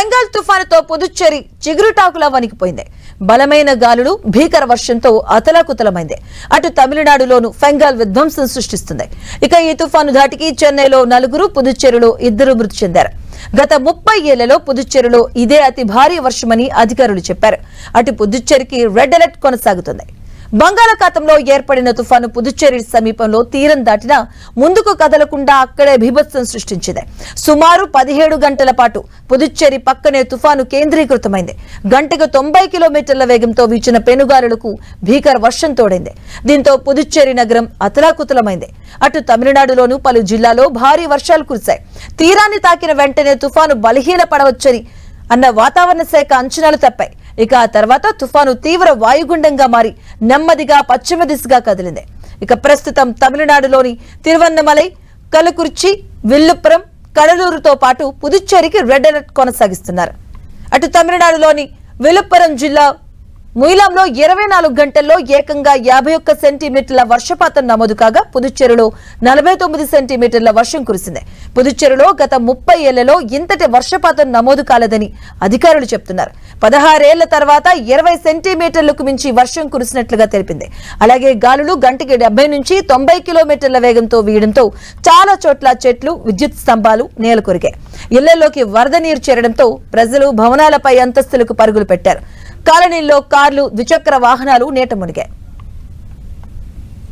Fengal తుఫానుతో Puducherry చిగురుటాకులా వణికిపోయింది. బలమైన గాలులు భీకర వర్షంతో అతలాకుతలమైంది. అటు తమిళనాడులోనూ ఫెంగాల్ విధ్వంసం సృష్టిస్తుంది. ఇక ఈ తుఫాను ధాటికి చెన్నైలో 4, పుదుచ్చేరిలో 2 మృతి చెందారు. గత 30 ఏళ్లలో పుదుచ్చేరిలో ఇదే అతి భారీ వర్షమని అధికారులు చెప్పారు. అటు పుదుచ్చేరికి రెడ్ అలర్ట్ కొనసాగుతుంది. బంగాళాఖాతంలో ఏర్పడిన తుఫాను పుదుచ్చేరి సమీపంలో తీరం దాటినా ముందుకు కదలకుండా అక్కడే బీభత్సం సృష్టించింది. సుమారు 17 గంటల పాటు పుదుచ్చేరి పక్కనే తుఫాను కేంద్రీకృతమైంది. గంటకు 90 కిలోమీటర్ల వేగంతో వీచిన పెనుగాలులకు భీకర వర్షం తోడైంది. దీంతో పుదుచ్చేరి నగరం అతలాకుతలమైంది. అటు తమిళనాడులోనూ పలు జిల్లాల్లో భారీ వర్షాలు కురిశాయి. తీరాన్ని తాకిన వెంటనే తుఫాను బలహీనపడవచ్చని అన్న వాతావరణ శాఖ అంచనాలు తప్పాయి. ఇక ఆ తర్వాత తుఫాను తీవ్ర వాయుగుండంగా మారి నెమ్మదిగా పశ్చిమ దిశగా కదిలింది. ఇక ప్రస్తుతం తమిళనాడులోని తిరువన్నమలై, కలకుర్చి, విల్లుపురం, కడలూరుతో పాటు పుదుచ్చేరికి రెడ్ అలర్ట్ కొనసాగిస్తున్నారు. అటు తమిళనాడులోని విల్లుపురం జిల్లా ముయిలాంలో 24 గంటల్లో ఏకంగా 51 సెంటీమీటర్ల వర్షపాతం నమోదు కాగా పుదుచ్చేరిలో 49 సెంటీమీటర్ల వర్షం కురిసింది. పుదుచ్చేరిలో గత 30 ఏళ్లలో ఇంతటి వర్షపాతం నమోదు కాలేదని అధికారులు చెబుతున్నారు. 16 ఏళ్ల తర్వాత 20 సెంటీమీటర్లకు మించి వర్షం కురిసినట్లుగా తెలిపింది. అలాగే గాలులు గంటకి 70 నుంచి 90 కిలోమీటర్ల వేగంతో వీయడంతో చాలా చోట్ల చెట్లు, విద్యుత్ స్తంభాలు నేలకొరిగాయి. ఇళ్లలోకి వరద నీరు చేరడంతో ప్రజలు భవనాలపై అంతస్తులకు పరుగులు పెట్టారు. కాలనీల్లో కార్లు, ద్విచక్ర వాహనాలు నీట మునిగాయి.